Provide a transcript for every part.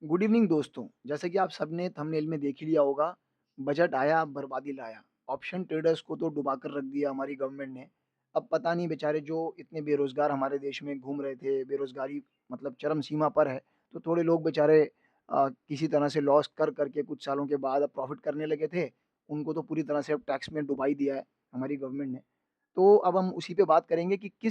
Good evening दोस्तों। जैसे कि आप सबने थंबनेल में देख ही लिया होगा, बजट आया बर्बादी लाया। ऑप्शन ट्रेडर्स को तो डुबा कर रख दिया हमारी गवर्नमेंट ने। अब पता नहीं बेचारे जो इतने बेरोज़गार हमारे देश में घूम रहे थे, बेरोज़गारी मतलब चरम सीमा पर है, तो थोड़े लोग बेचारे किसी तरह से लॉस कर के कुछ सालों के बाद अब प्रॉफ़िट करने लगे थे, उनको तो पूरी तरह से अब टैक्स में डुबा ही दिया है हमारी गवर्नमेंट ने। तो अब हम उसी पे बात करेंगे कि किन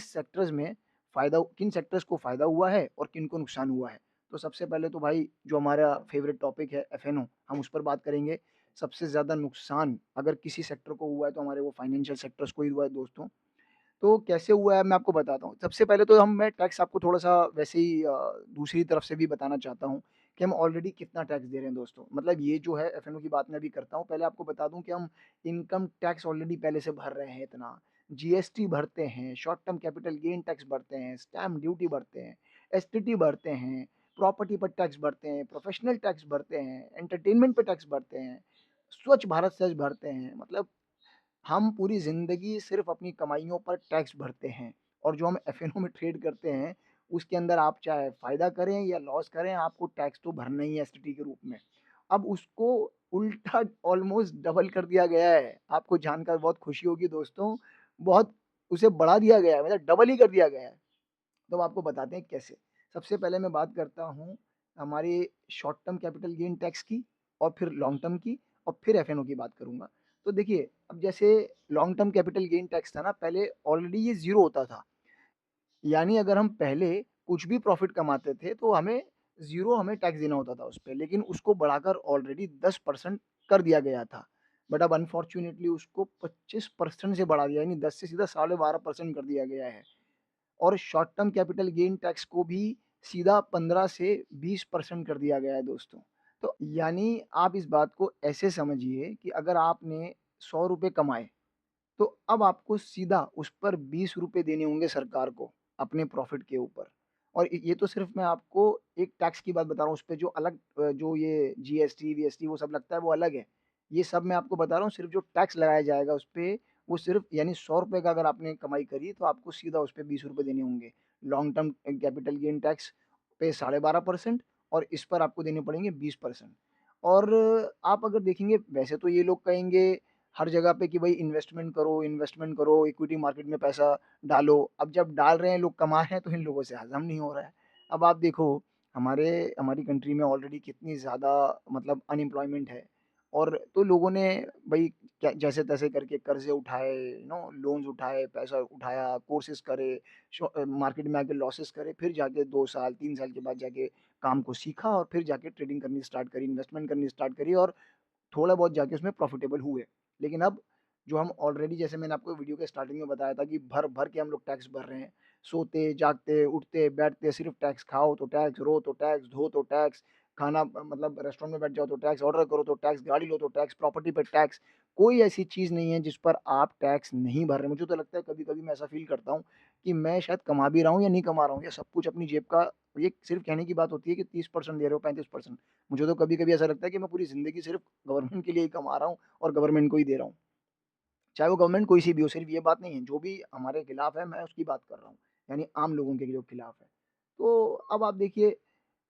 सेक्टर्स को फ़ायदा हुआ है और किन को नुकसान हुआ है। तो सबसे पहले तो भाई जो हमारा फ़ेवरेट टॉपिक है एफ़एनओ, हम उस पर बात करेंगे। सबसे ज़्यादा नुकसान अगर किसी सेक्टर को हुआ है तो हमारे वो फ़ाइनेंशियल सेक्टर्स को ही हुआ है दोस्तों। तो कैसे हुआ है मैं आपको बताता हूँ। सबसे पहले तो हम मैं टैक्स आपको थोड़ा-सा वैसे ही दूसरी तरफ से भी बताना चाहता हूँ कि हम ऑलरेडी कितना टैक्स दे रहे हैं दोस्तों। मतलब ये जो है एफ़एनओ की बात मैं अभी करता हूँ। पहले आपको बता दूँ कि हम इनकम टैक्स ऑलरेडी पहले से भर रहे हैं इतना, जीएसटी भरते हैं, short term capital gain tax भरते हैं, स्टैम्प ड्यूटी भरते हैं, एसटीटी भरते हैं, प्रॉपर्टी पर टैक्स भरते हैं, प्रोफ़ेशनल टैक्स भरते हैं, एंटरटेनमेंट पे टैक्स भरते हैं, स्वच्छ भारत सेस भरते हैं। मतलब हम पूरी ज़िंदगी सिर्फ़ अपनी कमाइयों पर टैक्स भरते हैं और जो हम एफ़एनओ में ट्रेड करते हैं, उसके अंदर आप चाहे फ़ायदा करें या लॉस करें, आपको टैक्स तो भरना ही है एसटीटी के रूप में। अब उसको उल्टा ऑलमोस्ट डबल कर दिया गया है। आपको जानकर बहुत खुशी होगी दोस्तों, बहुत उसे बढ़ा दिया गया है, मतलब डबल ही कर दिया गया है। तो अब आपको बताते हैं कैसे। सबसे पहले मैं बात करता हूँ हमारे short term capital gain tax की और फिर लॉन्ग टर्म की और फिर एफ़एनओ की बात करूँगा। तो देखिए, अब जैसे long term capital gain tax था ना, पहले ऑलरेडी ये ज़ीरो होता था। यानी अगर हम पहले कुछ भी प्रॉफ़िट कमाते थे, तो हमें टैक्स देना होता था उसपे, लेकिन उसको बढ़ाकर ऑलरेडी 10% कर दिया गया था। बट अब अनफॉर्च्यूनेटली उसको 25% से बढ़ा दिया, यानी 10 से सीधा 12.5% कर दिया गया है। और short term capital gain tax को भी सीधा 15 से 20% कर दिया गया है दोस्तों। तो यानी आप इस बात को ऐसे समझिए कि अगर आपने ₹100 कमाए, तो अब आपको सीधा उस पर ₹20 देने होंगे सरकार को, अपने प्रॉफ़िट के ऊपर। और ये तो सिर्फ़ मैं आपको एक टैक्स की बात बता रहा हूँ, उसपे जो अलग जो ये जीएसटी, वीएसटी वो सब लगता है वो अलग है। ये सब मैं आपको बता रहा हूँ, सिर्फ़ जो टैक्स लगाया जाएगा उसपे, वो सिर्फ़ यानी ₹100 का अगर आपने कमाई करी तो आपको सीधा उसपे ₹20 देने होंगे। Long term capital gain tax पे 12.5% और इस पर आपको देने पड़ेंगे 20%। और आप अगर देखेंगे वैसे तो ये लोग कहेंगे हर जगह पे कि भाई इन्वेस्टमेंट करो, इक्विटी मार्केट में पैसा डालो। अब जब डाल रहे हैं लोग कमा रहे हैं तो इन लोगों से हज़म नहीं हो रहा है। अब आप देखो हमारे हमारी कंट्री में ऑलरेडी कितनी ज़्यादा मतलब अनएम्प्लॉयमेंट है और तो लोगों ने भई क्या जैसे-तैसे करके कर्ज़े उठाए, लोन्स उठाए, पैसा उठाया, कोर्सेज़ करे, मार्केट में आके लॉसेस करे, फिर जाके 2 साल, 3 साल के बाद जाके काम को सीखा और फिर जाके ट्रेडिंग करनी स्टार्ट करी, इन्वेस्टमेंट करनी स्टार्ट करी और थोड़ा बहुत जाके उसमें प्रॉफ़िटेबल हुए। लेकिन अब जो हम ऑलरेडी जैसे मैंने आपको वीडियो के स्टार्टिंग में बताया था कि भर-भर के हम लोग टैक्स भर रहे हैं। सोते, जागते, उठते, बैठते सिर्फ़ टैक्स, खाओ तो टैक्स, रो तो टैक्स, धो तो टैक्स, खाना मतलब रेस्टोरेंट में बैठ जाओ तो टैक्स, ऑर्डर करो तो टैक्स, गाड़ी लो तो टैक्स, प्रॉपर्टी पे टैक्स। कोई ऐसी चीज़ नहीं है जिस पर आप टैक्स नहीं भर रहे। मुझे तो लगता है कभी-कभी मैं ऐसा फ़ील करता हूँ कि मैं शायद कमा भी रहा हूँ या नहीं कमा रहा हूँ या सब कुछ अपनी जेब का ये सिर्फ़ कहने की बात होती है कि 30% दे रहे हो, 35%। मुझे तो कभी-कभी ऐसा लगता है कि मैं पूरी ज़िंदगी सिर्फ़ गवर्नमेंट के लिए ही कमा रहा हूँ और गवर्नमेंट को ही दे रहा हूँ। चाहे वो गवर्नमेंट कोई सी भी हो, सिर्फ़ ये बात नहीं है, जो भी हमारे खिलाफ है, मैं उसकी बात कर रहा हूँ, यानी आम लोगों के जो खिलाफ है। तो अब आप देखिए,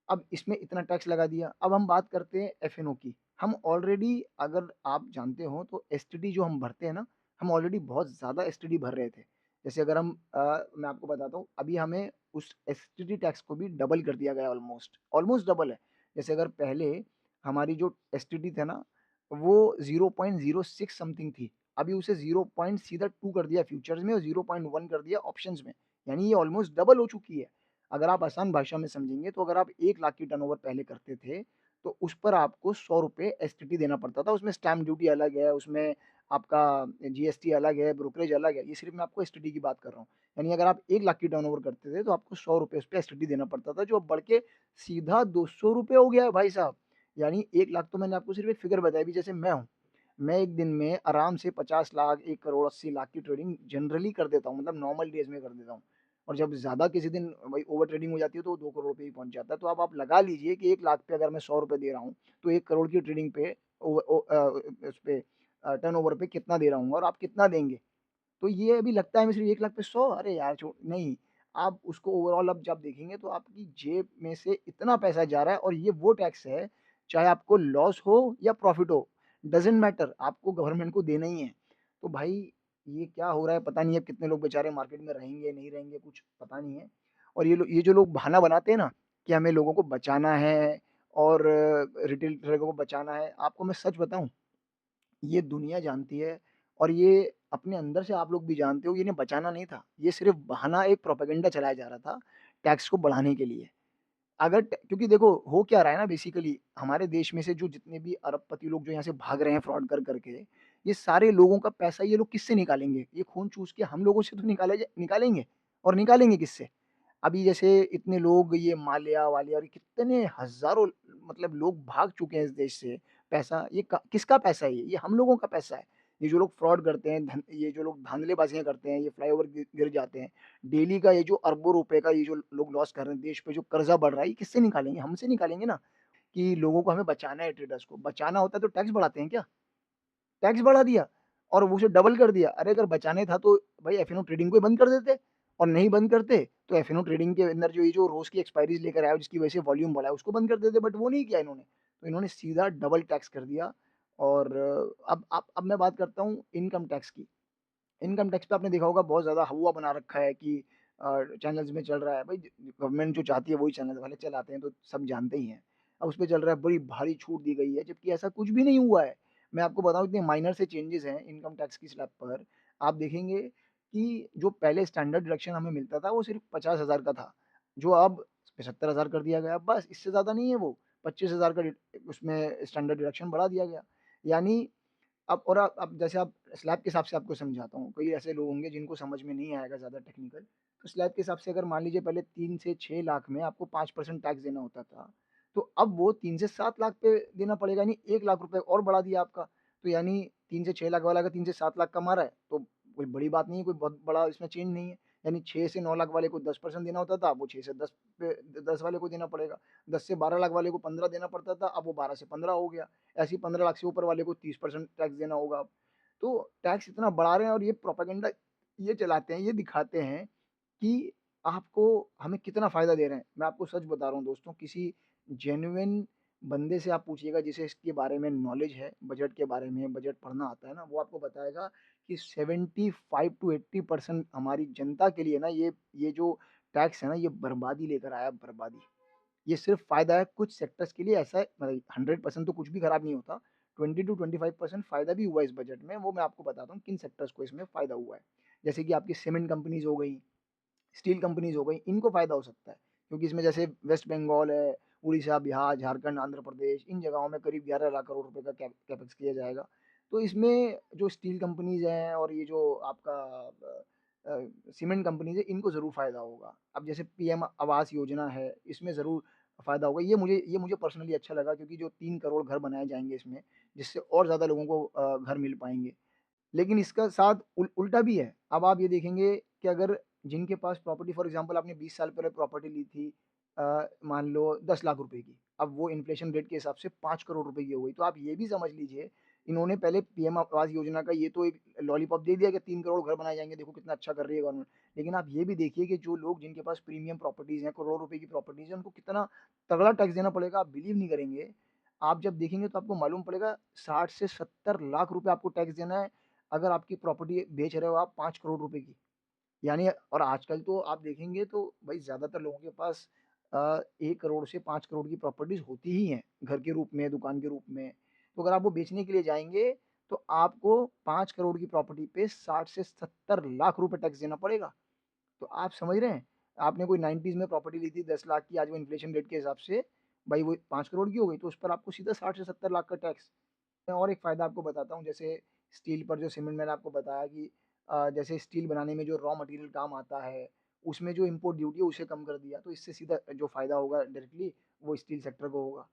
अब इसमें इतना टैक्स लगा दिया, अब हम बात करते हैं एफ़एनओ की। हम ऑलरेडी अगर आप जानते हो तो एसटीडी जो हम भरते हैं ना, हम ऑलरेडी बहुत ज़्यादा एसटीडी भर रहे थे। जैसे अगर मैं आपको बताता हूँ, अभी हमें उस एसटीडी टैक्स को भी डबल कर दिया गया है ऑलमोस्ट, ऑलमोस्ट डबल है। जैसे अगर पहले हमारी जो एसटीडी था ना, वो 0.06 समथिंग थी, अभी उसे 0 पॉइंट सीधा 2 कर दिया फ्यूचर्स में और 0.1 कर दिया ऑप्शंस में, यानी ये ऑलमोस्ट डबल हो चुकी है। अगर आप आसान भाषा में समझेंगे तो अगर आप 1 लाख की टर्नओवर पहले करते थे, तो उस पर आपको ₹100 एसटीटी देना पड़ता था। उसमें स्टैम्प ड्यूटी अलग है, उसमें आपका जीएसटी अलग है, ब्रोकरेज अलग है। ये सिर्फ़ मैं आपको एसटीटी की बात कर रहा हूँ। यानी अगर आप 1 लाख की टर्नओवर करते थे, तो आपको ₹100 उस पे एसटीटी देना पड़ता था, जो अब बढ़ के सीधा ₹200 हो गया है भाई साहब। यानी 1 लाख तो मैंने आपको सिर्फ़ एक फ़िगर बताई अभी जैसे मैं हूँ। मैं 1 दिन में आराम से 50 लाख, 1 करोड़ 80 लाख की ट्रेडिंग जनरली कर देता हूँ, मतलब नॉर्मल डेज़ में कर देता हूँ। और जब ज़्यादा किसी दिन भाई ओवर ट्रेडिंग हो जाती है तो वो 2 करोड़ पे ही पहुँच जाता है। तो अब आप लगा लीजिए कि 1 लाख पे अगर मैं ₹100 दे रहा हूँ, तो 1 करोड़ की ट्रेडिंग पे उस पे टर्नओवर पे कितना दे रहा हूँ और आप कितना देंगे? तो ये अभी लगता है मैं सिर्फ़ 1 लाख पे 100 अरे यार छो नहीं, आप उसको ओवरऑल अब जब देखेंगे तो आपकी जेब में से इतना पैसा जा रहा है और ये वो टैक्स है, चाहे आपको लॉस हो या प्रॉफ़िट हो, डज़न्ट मैटर आपको गवर्नमेंट को देना ही है। तो भाई ये क्या हो रहा है पता नहीं है, कितने लोग बेचारे मार्केट में रहेंगे, नहीं रहेंगे कुछ पता नहीं है। और ये जो लोग बहाना बनाते हैं ना कि हमें लोगों को बचाना है और रिटेल ट्रेडरों को बचाना है, आपको मैं सच बताऊँ, ये दुनिया जानती है और ये अपने अंदर से आप लोग भी जानते हो, ये इन्हें बचाना नहीं था। ये सिर्फ़ बहाना एक प्रोपेगेंडा चलाया जा रहा था, टैक्स को बढ़ाने के लिए। अगर ट क्योंकि देखो हो क्या रहा है ना बेसिकली हमारे देश में से जो जितने भी अरबपति लोग जो यहाँ से भाग रहे हैं फ्रॉड कर के, ये सारे लोगों का पैसा ये लोग किससे निकालेंगे? ये खून चूस के हम लोगों से तो निकालेंगे और निकालेंगे किससे? अभी जैसे इतने लोग ये माल्या-वाल्या और कितने हज़ारों मतलब लोग भाग चुके हैं इस देश से। पैसा ये क किसका पैसा है ये? ये हम लोगों का पैसा है। ये जो लोग फ्रॉड करते हैं, ये जो लोग धाँधलेबाज़ियाँ करते हैं, ये फ्लाईओवर गिर जाते हैं। डेली का ये जो अरबों रुपए का ये जो लोग लॉस कर रहे हैं, देश पे जो कर्ज़ा बढ़ रहा है, ये किससे निकालेंगे? हमसे निकालेंगे ना, कि लोगों को हमें बचाना है ट्रेडर्स को। बचाना होता तो टैक्स बढ़ाते हैं क्या? टैक्स बढ़ा दिया और वो उसे डबल कर दिया। अरे अगर बचाने था तो भाई एफ-एन-ओ ट्रेडिंग को ही बंद कर देते और नहीं बंद करते तो एफ-एन-ओ ट्रेडिंग के अंदर जो ये जो रोज़ की एक्सपायरीज़ लेकर आए हो जिसकी वजह से वॉल्यूम बढ़ा है उसको बंद कर देते बट वो नहीं किया इन्होंने। तो इन्होंने सीधा डबल टैक्स कर दिया और अब मैं बात करता हूँ इनकम टैक्स की। इनकम टैक्स पे आपने देखा होगा बहुत ज़्यादा हौवा बना रखा है कि चैनल्स में चल रहा है भाई गवर्नमेंट जो चाहती है वही चैनल वाले चलाते हैं तो सब जानते ही हैं। अब उसपे चल रहा है बड़ी भारी छूट दी गई है जबकि ऐसा कुछ भी नहीं हुआ है। मैं आपको बताऊँ इतने माइनर से चेंजेज़ हैं इनकम टैक्स की स्लैब पर। आप देखेंगे कि जो पहले स्टैंडर्ड डिडक्शन हमें मिलता था वो सिर्फ़ 50,000 का था, जो अब 75,000 कर दिया गया। बस इससे ज़्यादा नहीं है वो, 25,000 का उसमें स्टैंडर्ड डिडक्शन बढ़ा दिया गया। यानी अब जैसे आप स्लैब के हिसाब से आपको समझाता हूँ, कोई ऐसे लोग होंगे जिनको समझ में नहीं आएगा ज़्यादा टेक्निकल, तो स्लैब के हिसाब से अगर मान लीजिए पहले 3 से 6 लाख में आपको 5% टैक्स देना होता था, तो अब वो 3 से 7 लाख पे देना पड़ेगा यानी 1 लाख रुपए और बढ़ा दिया आपका। तो यानी 3 से 6 लाख वाला अगर 3 से 7 लाख कमा रहा है, तो कोई बड़ी बात नहीं है, कोई बहुत बड़ा इसमें चेंज नहीं है। यानी 6 से 9 लाख वाले को 10% देना होता था, अब वो 6 से 10 पे 10 वाले को देना पड़ेगा। 10 से 12 लाख वाले को 15 देना पड़ता था, अब वो 12 से 15 हो गया। ऐसे ही 15 लाख से ऊपर वाले को 30% टैक्स देना होगा अब। तो टैक्स इतना बढ़ा रहे हैं और ये प्रोपेगेंडा ये चलाते हैं, ये दिखाते हैं कि आपको हमें कितना फ़ायदा दे रहे हैं। मैं आपको सच बता रहा हूँ दोस्तों, किसी जेन्युइन बंदे से आप पूछिएगा जिसे इसके बारे में नॉलेज है, बजट के बारे में, बजट पढ़ना आता है ना, वो आपको बताएगा कि 75 टू 80% हमारी जनता के लिए ना ये जो टैक्स है ना, ये बर्बादी लेकर आया है, बर्बादी। ये सिर्फ़ फ़ायदा है कुछ सेक्टर्स के लिए ऐसा है मतलब 100% तो कुछ भी खराब नहीं होता। 20 टू 25% फ़ायदा भी हुआ है इस बजट में, वो मैं आपको बताता हूँ किन सेक्टर्स को इसमें फ़ायदा हुआ है। जैसे कि आपकी सीमेंट कंपनीज़ हो गई, स्टील कंपनीज़ हो गई, इनको फ़ायदा हो सकता है। क्योंकि इसमें जैसे वेस्ट बंगाल है, उड़ीसा, बिहार, झारखंड, आंध्र प्रदेश इन जगहों में करीब 11 लाख करोड़ रुपए का कैपेक्स किया जाएगा। तो इसमें जो स्टील कंपनीज़ हैं और ये जो आपका सीमेंट कंपनीज़ है, इनको ज़रूर फ़ायदा होगा। अब जैसे पीएम आवास योजना है, इसमें ज़रूर फ़ायदा होगा। ये मुझे पर्सनली अच्छा लगा क्योंकि जो 3 करोड़ घर बनाए जाएँगे इसमें, जिससे और ज़्यादा लोगों को घर मिल पाएँगे। लेकिन इसका साथ उल्टा भी है। अब आप ये देखेंगे कि अगर जिनके पास प्रॉपर्टी फॉर एग्ज़ाम्पल आपने 20 साल पहले प्रॉपर्टी ली थी मान लो 10 लाख रुपए की, अब वो इन्फ्लेशन रेट के हिसाब से 5 करोड़ रुपए की हो गई। तो आप ये भी समझ लीजिए, इन्होंने पहले पीएम आवास योजना का ये तो एक लॉलीपॉप दे दिया कि 3 करोड़ घर बनाए जाएँगे, देखो कितना अच्छा कर रही है गवर्नमेंट। लेकिन आप ये भी देखिए कि जो लोग जिनके पास प्रीमियम प्रॉपर्टीज़ हैं, करोड़ों रुपए की प्रॉपर्टीज़ हैं, उनको कितना तगड़ा टैक्स देना पड़ेगा, आप बिलीव नहीं करेंगे। आप जब देखेंगे तो आपको मालूम पड़ेगा 60 से 70 लाख रुपए आपको टैक्स देना है अगर आपकी प्रॉपर्टी बेच रहे हो आप 5 करोड़ रुपए की। यानी और आजकल तो आप देखेंगे तो भाई ज़्यादातर लोगों के पास 1 करोड़ से 5 करोड़ की प्रॉपर्टीज़ होती ही हैं, घर के रूप में, दुकान के रूप में। तो अगर आप वो बेचने के लिए जाएँगे, तो आपको 5 करोड़ की प्रॉपर्टी पे 60 से 70 लाख रुपए टैक्स देना पड़ेगा। तो आप समझ रहे हैं? आपने कोई 90s में प्रॉपर्टी ली थी 10 लाख की, आज वो इन्फ्लेशन रेट के हिसाब से भाई वो 5 करोड़ की हो गई, तो उस पर आपको सीधा 60 से 70 लाख का टैक्स। मैं और एक फ़ायदा आपको बताता हूँ, जैसे स्टील पर जो सीमेंट मैंने आपको बताया कि जैसे स्टील बनाने में जो रॉ मटेरियल काम आता है, उसमें जो इम्पोर्ट ड्यूटी है उसे कम कर दिया, तो इससे सीधा जो फ़ायदा होगा डायरेक्टली वो स्टील सेक्टर को होगा।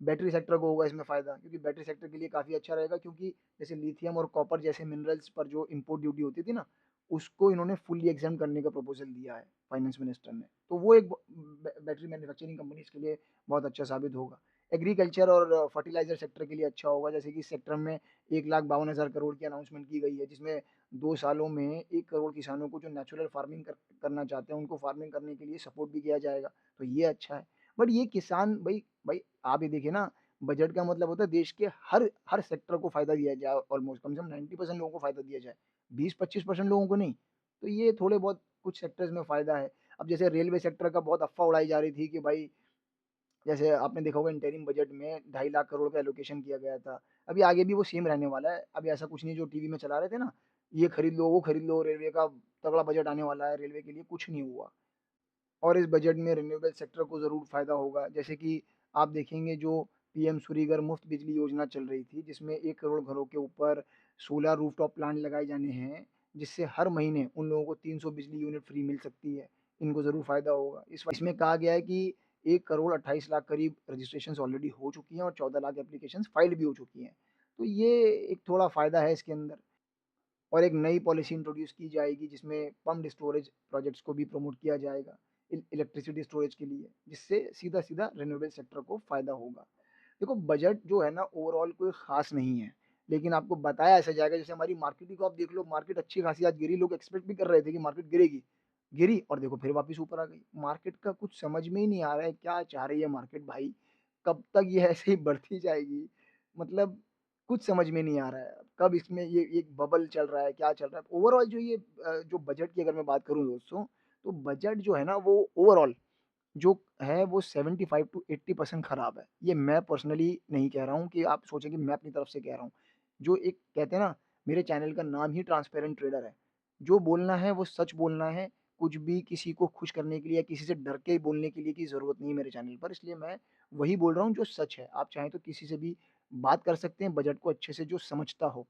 बैटरी सेक्टर को होगा इसमें फ़ायदा क्योंकि बैटरी सेक्टर के लिए काफ़ी अच्छा रहेगा क्योंकि जैसे लिथियम और कॉपर जैसे मिनरल्स पर जो इम्पोर्ट ड्यूटी होती थी ना, उसको इन्होंने फुल्ली एग्ज़ेम्प्ट करने का प्रपोज़ल दिया है फाइनेंस मिनिस्टर ने। तो वो एक बैटरी मैन्युफैक्चरिंग कंपनीज़ के लिए बहुत अच्छा साबित होगा। एग्रीकल्चर और फर्टिलाइज़र सेक्टर के लिए अच्छा होगा, जैसे कि इस सेक्टर में 1,52,000 करोड़ की अनाउंसमेंट की गई है, जिसमें 2 सालों में 1 करोड़ किसानों को जो नेचुरल फार्मिंग करना चाहते हैं, उनको फार्मिंग करने के लिए सपोर्ट भी किया जाएगा, तो ये अच्छा है। बट ये किसान भई भई आप ये देखिए ना, बजट का मतलब होता है देश के हर हर सेक्टर को फ़ायदा दिया जाए, ऑलमोस्ट कम से कम 90% लोगों को फ़ायदा दिया जाए, 20-25% लोगों को नहीं। तो ये थोड़े बहुत कुछ सेक्टर्स में फ़ायदा है। अब जैसे रेलवे सेक्टर का बहुत अफ़वाह उड़ाई जा रही थी कि भाई जैसे आपने देखा होगा इंटरिम बजट में 2.5 लाख करोड़ का एलोकेशन किया गया था। अभी आगे भी वो सेम रहने वाला है। अभी ऐसा कुछ नहीं जो टीवी में चला रहे थे ना, ये खरीद लो, वो खरीद लो, रेलवे का तगड़ा बजट आने वाला है, रेलवे के लिए कुछ नहीं हुआ। और इस बजट में रिन्यूएबल सेक्टर को ज़रूर फ़ायदा होगा। जैसे कि आप देखेंगे जो पीएम सूर्यघर मुफ्त बिजली योजना चल रही थी, जिसमें 1 करोड़ घरों के ऊपर सोलर रूफटॉप प्लांट लगाए जाने हैं, जिससे हर महीने उन लोगों को 300 बिजली यूनिट फ्री मिल सकती है। इनको ज़रूर फ़ायदा होगा। इसमें कहा गया है कि 1 करोड़ 28 लाख करीब रजिस्ट्रेशंस ऑलरेडी हो चुकी हैं और 14 लाख एप्लीकेशंस फाइल्ड भी हो चुकी हैं। तो ये एक थोड़ा फ़ायदा है इसके अंदर। और एक नई पॉलिसी इंट्रोड्यूस की जाएगी जिसमें पम्प्ड स्टोरेज प्रोजेक्ट्स को भी प्रमोट किया जाएगा इलेक्ट्रिसिटी स्टोरेज के लिए, जिससे सीधा-सीधा रिन्यूएबल सेक्टर को फ़ायदा होगा। देखो बजट जो है ना ओवरऑल कोई ख़ास नहीं है, लेकिन आपको बताया ऐसा जाएगा जैसे हमारी मार्केट ही को आप देख लो, मार्केट अच्छी खासी आज गिरी, लोग एक्सपेक्ट भी कर रहे थे कि मार्केट गिरेगी, गिरी और देखो फिर वापस ऊपर आ गई। मार्केट का कुछ समझ में ही नहीं आ रहा है, क्या चाह रही है मार्केट भाई? कब तक ये ऐसे ही बढ़ती जाएगी? मतलब कुछ समझ में नहीं आ रहा है। कब इसमें ये एक बबल चल रहा है, क्या चल रहा है? ओवरऑल जो ये जो बजट की अगर मैं बात करूँ दोस्तों, तो बजट जो है ना वो ओवरऑल जो है वो 75 टू 80% खराब है। ये मैं पर्सनली नहीं कह रहा हूँ कि आप सोचें कि मैं अपनी तरफ से कह रहा हूँ। जो एक कहते हैं ना, मेरे चैनल का नाम ही ट्रांसपेरेंट ट्रेडर है। जो बोलना है वो सच बोलना है, कुछ भी किसी को खुश करने के लिए या किसी से डर के बोलने के लिए की ज़रूरत नहीं है मेरे चैनल पर, इसलिए मैं वही बोल रहा हूँ जो सच है। आप चाहें तो किसी से भी बात कर सकते हैं बजट को अच्छे से जो समझता हो।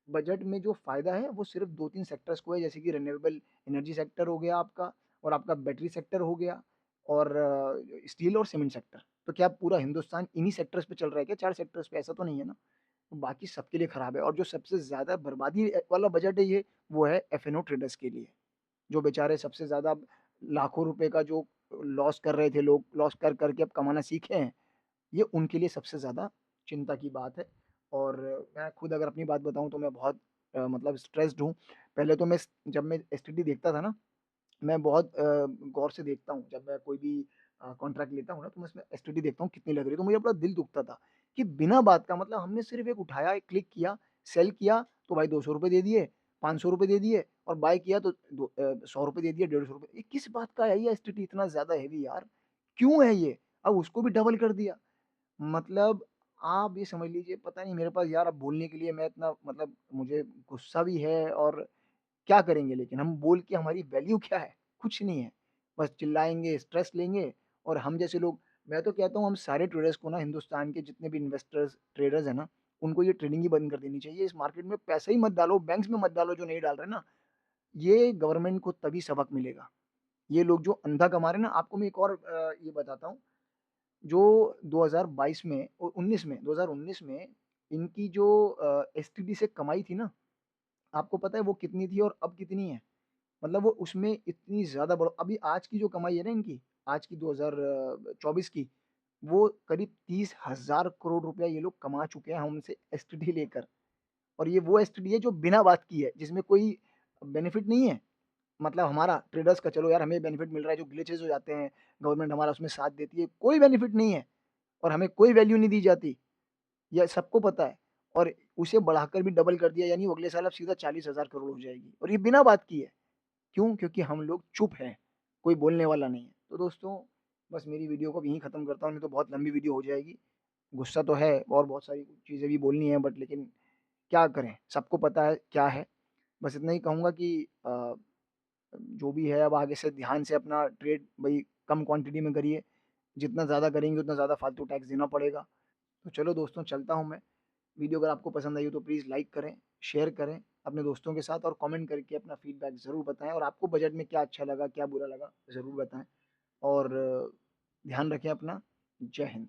बजट में जो फ़ायदा है वो सिर्फ़ 2-3 सेक्टर्स को है, जैसे कि रिन्यूएबल एनर्जी सेक्टर हो गया आपका और आपका बैटरी सेक्टर हो गया और स्टील और सीमेंट सेक्टर। तो क्या पूरा हिंदुस्तान इन्हीं सेक्टर्स पे चल रहा है क्या 4 सेक्टर्स पे? ऐसा तो नहीं है ना। तो बाकी सबके लिए खराब है और जो सबसे ज़्यादा बर्बादी वाला बजट है ये, वो है एफ-एन-ओ ट्रेडर्स के लिए। जो बेचारे सबसे ज़्यादा लाखों रुपए का जो लॉस कर रहे थे लोग, लॉस कर के अब कमाना सीखे हैं, ये उनके लिए सबसे ज़्यादा चिंता की बात है। और मैं खुद अगर अपनी बात बताऊँ तो मैं बहुत मतलब स्ट्रेस्ड हूँ। पहले तो जब मैं एसटीडी देखता था ना, मैं बहुत गौर से देखता हूँ। जब मैं कोई भी कॉन्ट्रैक्ट लेता हूँ ना, तो मैं उसमें एसटीडी देखता हूँ कितनी लग रही है, तो मुझे बड़ा दिल दुखता था कि बिना बात का मतलब हमने सिर्फ़ एक उठाया, एक क्लिक किया, सेल किया, तो भाई ₹200 दे दिए, ₹500 दे दिए और बाय किया तो ₹100 दे दिए, ₹150। ये किस बात का है ये एसटीडी इतना ज़्यादा हेवी यार? क्यों है ये? अब उसको भी डबल कर दिया। मतलब आप ये समझ लीजिए पता नहीं मेरे पास यार अब बोलने के लिए मैं इतना मतलब मुझे गुस्सा भी है और क्या करेंगे लेकिन हम बोल के हमारी वैल्यू क्या है? कुछ नहीं है। बस चिल्लाएँगे, स्ट्रेस लेंगे और हम जैसे लोग मैं तो कहता हूँ हम सारे ट्रेडर्स को ना हिंदुस्तान के जितने भी इन्वेस्टर्स, ट्रेडर्स हैं ना, उनको ये ट्रेडिंग ही बंद कर देनी चाहिए। इस मार्केट में पैसा ही मत डालो, बैंक्स में मत डालो जो नहीं डाल रहे ना। ये गवर्नमेंट को तभी सबक मिलेगा। ये लोग जो अंधा कमा रहे हैं ना आपको मैं एक और ये बताता हूँ जो 2022 में 19 में 2019 में इनकी जो एसटीडी से कमाई थी ना, आपको पता है वो कितनी थी और अब कितनी है? मतलब वो उसमें इतनी ज़्यादा बढ़ अभी आज की जो कमाई है ना इनकी, आज की 2024 की, वो करीब 30,000 करोड़ रुपया ये लोग कमा चुके हैं हमसे एसटीडी लेकर और ये वो एसटीडी है जो बिना बात की है, जिसमें कोई बेनिफिट नहीं है। मतलब हमारा ट्रेडर्स का चलो यार हमें बेनिफिट मिल रहा है, जो ग्लिचेज़ हो जाते हैं, गवर्नमेंट हमारा उसमें साथ देती है, कोई बेनिफिट नहीं है और हमें कोई वैल्यू नहीं दी जाती, ये सबको पता है और उसे बढ़ाकर भी डबल कर दिया यानी वो अगले साल अब सीधा 40,000 करोड़ हो जाएगी और ये बिना बात की है। क्यों? क्योंकि हम लोग चुप हैं, कोई बोलने वाला नहीं है। तो दोस्तों, बस मेरी वीडियो को अब यहीं ख़त्म करता हूँ, नहीं तो बहुत लंबी वीडियो हो जाएगी। गुस्सा तो है और बहुत सारी चीज़ें भी बोलनी है बट लेकिन क्या करें? सबको पता है क्या है। बस इतना ही कहूँगा कि जो भी है अब आगे से ध्यान से अपना ट्रेड भई कम क्वांटिटी में करिए। जितना ज़्यादा करेंगे उतना ज़्यादा फालतू टैक्स देना पड़ेगा। तो चलो दोस्तों चलता हूँ मैं। वीडियो अगर आपको पसंद आई हो तो प्लीज़ लाइक करें, शेयर करें अपने दोस्तों के साथ और कमेंट करके अपना फीडबैक ज़रूर बताएँ और आपको बजट में क्या अच्छा लगा, क्या बुरा लगा ज़रूर बताएँ और ध्यान रखें अपना। जय हिंद।